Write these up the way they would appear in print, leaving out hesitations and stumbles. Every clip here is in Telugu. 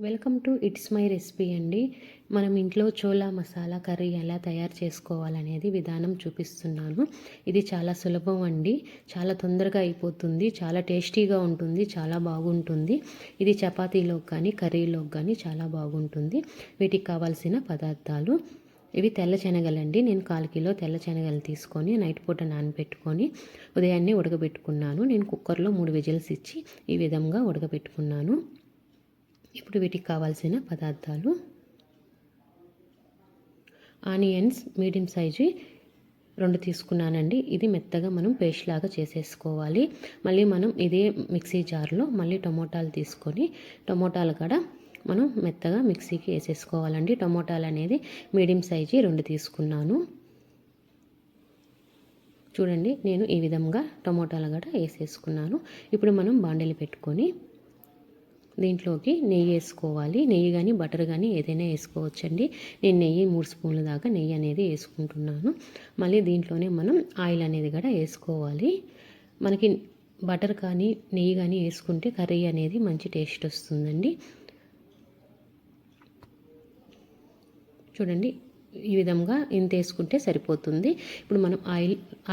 Welcome to it's my recipe అండి. మనం ఇంట్లో చోలా మసాలా కర్రీ ఎలా తయారు చేసుకోవాలనేది విధానం చూపిస్తున్నాను. ఇది చాలా సులభం అండి. చాలా తొందరగా అయిపోతుంది. చాలా టేస్టీగా ఉంటుంది. చాలా బాగుంటుంది. ఇది చపాతీలోకి కానీ కర్రీలోకి కానీ చాలా బాగుంటుంది. వీటికి కావాల్సిన పదార్థాలు ఇవి తెల్ల శనగలండి. నేను 1/4 కిలో తెల్ల శనగలు తీసుకొని నైట్ పూట నానబెట్టుకొని ఉదయాన్నే ఉడకబెట్టుకున్నాను. నేను కుక్కర్లో 3 విజిల్స్ ఇచ్చి ఈ విధంగా ఉడకబెట్టుకున్నాను. ఇప్పుడు వీటికి కావాల్సిన పదార్థాలు: ఆనియన్స్ మీడియం సైజు 2 తీసుకున్నానండి. ఇది మెత్తగా మనం పేస్ట్ లాగా చేసేసుకోవాలి. మళ్ళీ మనం ఇదే మిక్సీ జార్లో మళ్ళీ టమోటాలు తీసుకొని టమోటాలు కూడా మనం మెత్తగా మిక్సీకి వేసేసుకోవాలండి. టమోటాలు అనేది మీడియం సైజు 2 తీసుకున్నాను. చూడండి, నేను ఈ విధంగా టమోటాలు కూడా వేసేసుకున్నాను. ఇప్పుడు మనం బాండెలు పెట్టుకొని దీంట్లోకి నెయ్యి వేసుకోవాలి. నెయ్యి కానీ బటర్ కానీ ఏదైనా వేసుకోవచ్చండి. నేను నెయ్యి 3 స్పూన్ల దాకా నెయ్యి అనేది వేసుకుంటున్నాను. మళ్ళీ దీంట్లోనే మనం ఆయిల్ అనేది కూడా వేసుకోవాలి. మనకి బటర్ కానీ నెయ్యి కానీ వేసుకుంటే కర్రీ అనేది మంచి టేస్ట్ వస్తుందండి. చూడండి, ఈ విధంగా ఇంత వేసుకుంటే సరిపోతుంది. ఇప్పుడు మనం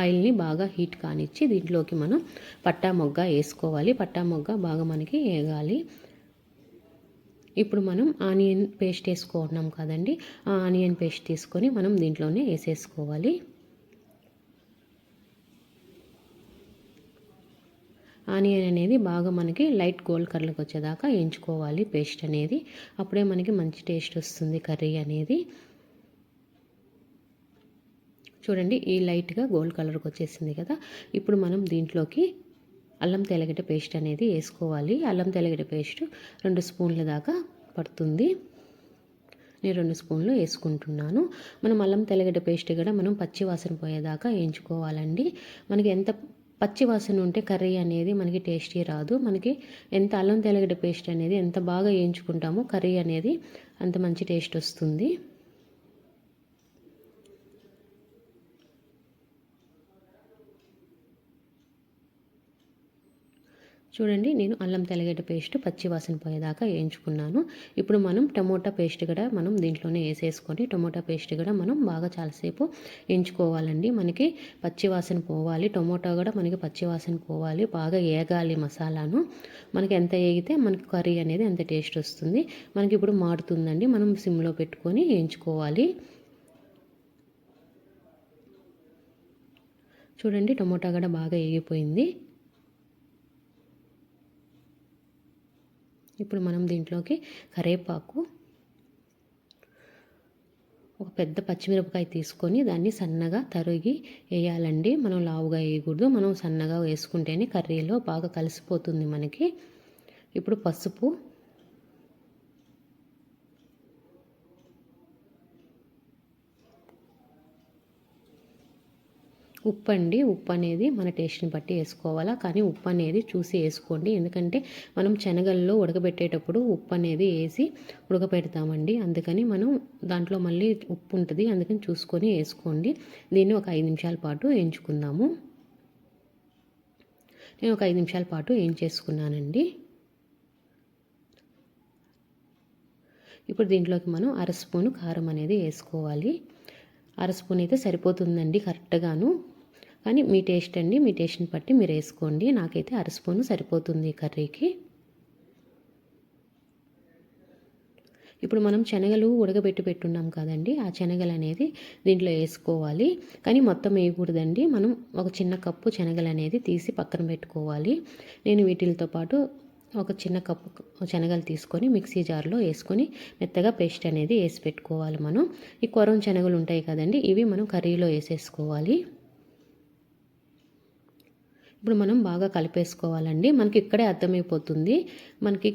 ఆయిల్ని బాగా హీట్ కానిచ్చి దీంట్లోకి మనం పట్టా మొగ్గ వేసుకోవాలి. పట్టా మొగ్గ బాగా మనకి వేగాలి. ఇప్పుడు మనం ఆనియన్ పేస్ట్ వేసుకున్నాం కదండి, ఆ ఆనియన్ పేస్ట్ తీసుకొని మనం దీంట్లోనే వేసేసుకోవాలి. ఆనియన్ అనేది బాగా మనకి లైట్ గోల్డ్ కలర్కి వచ్చేదాకా వేయించుకోవాలి. పేస్ట్ అనేది అప్పుడే మనకి మంచి టేస్ట్ వస్తుంది కర్రీ అనేది. చూడండి, ఈ లైట్గా గోల్డ్ కలర్కి వచ్చేసింది కదా. ఇప్పుడు మనం దీంట్లోకి అల్లం తెల్లగడ్డ పేస్ట్ అనేది వేసుకోవాలి. అల్లం తెల్లగడ్డ పేస్ట్ 2 స్పూన్ల దాకా పడుతుంది. నేను 2 స్పూన్లు వేసుకుంటున్నాను. మనం అల్లం తెల్లగడ్డ పేస్ట్ కూడా మనం పచ్చి వాసన పోయేదాకా వేయించుకోవాలండి. మనకి ఎంత పచ్చి వాసన ఉంటే కర్రీ అనేది మనకి టేస్టీ రాదు. మనకి ఎంత అల్లం తెల్లగడ్డ పేస్ట్ అనేది ఎంత బాగా వేయించుకుంటామో కర్రీ అనేది అంత మంచి టేస్ట్ వస్తుంది. చూడండి, నేను అల్లం తెల్లగడ్డ పేస్ట్ పచ్చి వాసన పోయేదాకా వేయించుకున్నాను. ఇప్పుడు మనం టమోటా పేస్ట్ కూడా మనం దీంట్లోనే వేసేసుకొని టమోటా పేస్ట్ కూడా మనం బాగా చాలాసేపు వేయించుకోవాలండి. మనకి పచ్చి వాసన పోవాలి. టమోటా కూడా మనకి పచ్చి వాసన పోవాలి. బాగా వేగాలి మసాలాను. మనకి ఎంత వేగితే మనకి కర్రీ అనేది అంత టేస్ట్ వస్తుంది. మనకి ఇప్పుడు మాడుతుందండి. మనం సిమ్లో పెట్టుకొని వేయించుకోవాలి. చూడండి, టమోటా కూడా బాగా వేగిపోయింది. ఇప్పుడు మనం దీంట్లోకి కరివేపాకు, ఒక పెద్ద పచ్చిమిరపకాయ తీసుకొని దాన్ని సన్నగా తరిగి వేయాలండి. మనం లావుగా వేయకూడదు. మనం సన్నగా వేసుకుంటేనే కర్రీలో బాగా కలిసిపోతుంది మనకి. ఇప్పుడు పసుపు, ఉప్పు అండి. ఉప్పు అనేది మన టేస్ట్ని బట్టి వేసుకోవాలా, కానీ ఉప్పు అనేది చూసి వేసుకోండి. ఎందుకంటే మనం శనగల్లో ఉడకబెట్టేటప్పుడు ఉప్పు అనేది వేసి ఉడకబెడతామండి. అందుకని మనం దాంట్లో మళ్ళీ ఉప్పు ఉంటుంది, అందుకని చూసుకొని వేసుకోండి. దీన్ని ఒక 5 నిమిషాల పాటు వేయించుకుందాము. నేను ఒక 5 నిమిషాల పాటు వేయించేసుకున్నానండి. ఇప్పుడు దీంట్లోకి మనం 1/2 స్పూను కారం అనేది వేసుకోవాలి. 1/2 స్పూన్ అయితే సరిపోతుందండి కరెక్ట్గాను. కానీ మీ టేస్ట్ అండి, మీ టేస్ట్ని బట్టి మీరు వేసుకోండి. నాకైతే 1/2 స్పూను సరిపోతుంది కర్రీకి. ఇప్పుడు మనం శనగలు ఉడకబెట్టి పెట్టున్నాం కదండి, ఆ శనగలు అనేది దీంట్లో వేసుకోవాలి. కానీ మొత్తం వేయకూడదండి. మనం ఒక చిన్న కప్పు శనగలు అనేది తీసి పక్కన పెట్టుకోవాలి. నేను వీటితో పాటు ఒక చిన్న కప్పు శనగలు తీసుకొని మిక్సీ జార్లో వేసుకొని మెత్తగా పేస్ట్ అనేది వేసి పెట్టుకోవాలి. మనం ఈ కొరం శనగలు ఉంటాయి కదండి, ఇవి మనం కర్రీలో వేసేసుకోవాలి. ఇప్పుడు మనం బాగా కలిపేసుకోవాలండి. మనకి ఇక్కడే అర్థమైపోతుంది. మనకి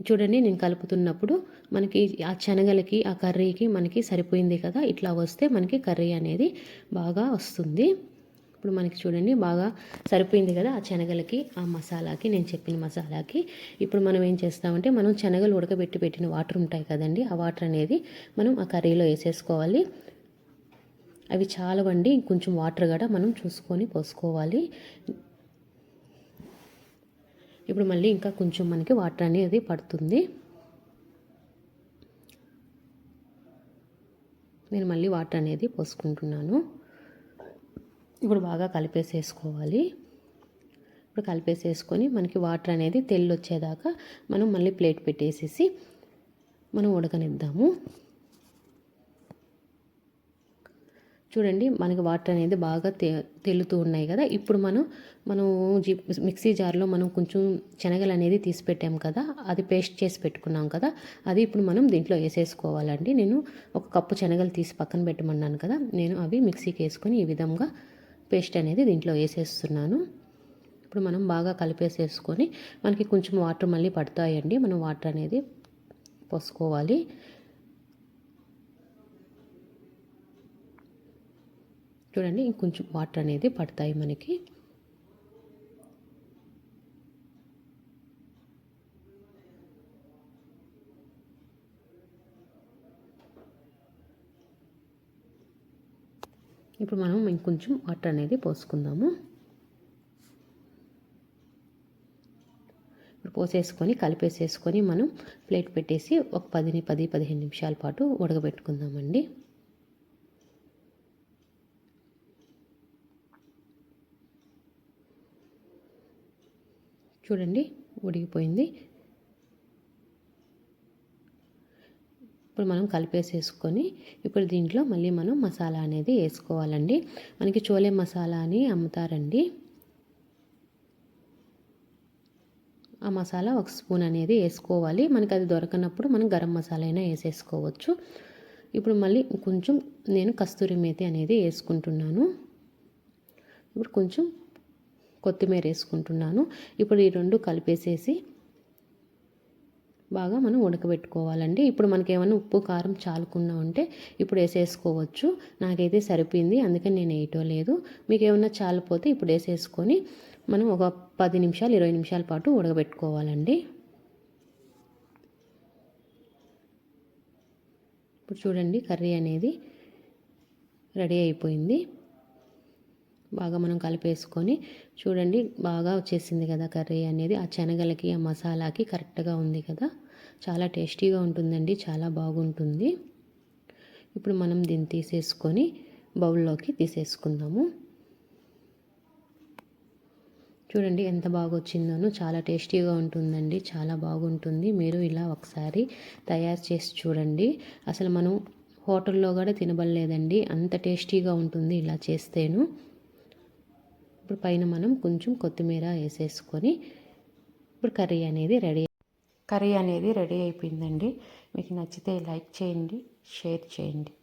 చూడండి, నేను కలుపుతున్నప్పుడు మనకి ఆ శనగలకి ఆ కర్రీకి మనకి సరిపోయింది కదా. ఇట్లా వస్తే మనకి కర్రీ అనేది బాగా వస్తుంది. ఇప్పుడు మనకి చూడండి బాగా సరిపోయింది కదా ఆ శనగలకి, ఆ మసాలాకి, నేను చెప్పిన మసాలాకి. ఇప్పుడు మనం ఏం చేస్తామంటే మనం శనగలు ఉడకబెట్టి పెట్టిన వాటర్ ఉంటాయి కదండి, ఆ వాటర్ అనేది మనం ఆ కర్రీలో వేసేసుకోవాలి. అవి చాలవండి, కొంచెం వాటర్ కూడా మనం చూసుకొని పోసుకోవాలి. ఇప్పుడు మళ్ళీ ఇంకా కొంచెం మనకి వాటర్ అనేది పడుతుంది. నేను మళ్ళీ వాటర్ అనేది పోసుకుంటున్నాను. ఇప్పుడు బాగా కలిపేసేసుకోవాలి. ఇప్పుడు కలిపేసేసుకొని మనకి వాటర్ అనేది తెల్లు వచ్చేదాకా మనం మళ్ళీ ప్లేట్ పెట్టేసేసి మనం ఉడకనిద్దాము. చూడండి మనకి వాటర్ అనేది బాగా తెల్లుతూ ఉన్నాయి కదా. ఇప్పుడు మనం మిక్సీ జార్లో మనం కొంచెం శనగలు అనేది తీసి పెట్టాం కదా, అది పేస్ట్ చేసి పెట్టుకున్నాం కదా, అది ఇప్పుడు మనం దీంట్లో వేసేసుకోవాలండి. నేను 1 కప్పు శనగలు తీసి పక్కన పెట్టమన్నాను కదా, నేను అవి మిక్సీకి వేసుకొని ఈ విధంగా పేస్ట్ అనేది దీంట్లో వేసేస్తున్నాను. ఇప్పుడు మనం బాగా కలిపేసేసుకొని మనకి కొంచెం వాటర్ మళ్ళీ పడతాయండి, మనం వాటర్ అనేది పోసుకోవాలి. చూడండి ఇంకొంచెం వాటర్ అనేది పడతాయి మనకి. ఇప్పుడు మనం ఇంకొంచెం వాటర్ అనేది పోసుకుందాము. ఇప్పుడు పోసేసుకొని కలిపేసేసుకొని మనం ప్లేట్ పెట్టేసి ఒక 10-15 నిమిషాల పాటు ఉడకబెట్టుకుందామండి. చూడండి ఉడికిపోయింది. ఇప్పుడు మనం కలిపేసేసుకొని ఇప్పుడు దీంట్లో మళ్ళీ మనం మసాలా అనేది వేసుకోవాలండి. మనకి చోలే మసాలా అని అమ్ముతారండి. ఆ మసాలా 1 స్పూన్ అనేది వేసుకోవాలి. మనకి అది దొరకనప్పుడు మనం గరం మసాలా అయినా వేసేసుకోవచ్చు. ఇప్పుడు మళ్ళీ కొంచెం నేను కస్తూరి మేతి అనేది వేసుకుంటున్నాను. ఇప్పుడు కొంచెం కొత్తిమీర వేసుకుంటున్నాను. ఇప్పుడు ఈ 2 కలిపేసేసి బాగా మనం ఉడకబెట్టుకోవాలండి. ఇప్పుడు మనకి ఏమైనా ఉప్పు కారం చాలకుండా ఉంటే ఇప్పుడు వేసేసుకోవచ్చు. నాకైతే సరిపోయింది, అందుకని నేను వేయటం లేదు. మీకు ఏమైనా చాలిపోతే ఇప్పుడు వేసేసుకొని మనం ఒక 10 నిమిషాలు 20 నిమిషాల పాటు ఉడకబెట్టుకోవాలండి. ఇప్పుడు చూడండి కర్రీ అనేది రెడీ అయిపోయింది. బాగా మనం కలిపేసుకొని చూడండి బాగా వచ్చేసింది కదా కర్రీ అనేది. ఆ శనగలకి ఆ మసాలాకి కరెక్ట్గా ఉంది కదా, చాలా టేస్టీగా ఉంటుందండి, చాలా బాగుంటుంది. ఇప్పుడు మనం దీన్ని తీసేసుకొని బౌల్లోకి తీసేసుకుందాము. చూడండి ఎంత బాగా వచ్చిందోనో, చాలా టేస్టీగా ఉంటుందండి, చాలా బాగుంటుంది. మీరు ఇలా ఒకసారి తయారు చేసి చూడండి. అసలు మనం హోటల్లో కూడా తినబడలేదండి, అంత టేస్టీగా ఉంటుంది ఇలా చేస్తేను. ఇప్పుడు పైన మనం కొంచెం కొత్తిమీర వేసేసుకొని ఇప్పుడు కర్రీ అనేది రెడీ అయిపోయిందండి. మీకు నచ్చితే లైక్ చేయండి, షేర్ చేయండి.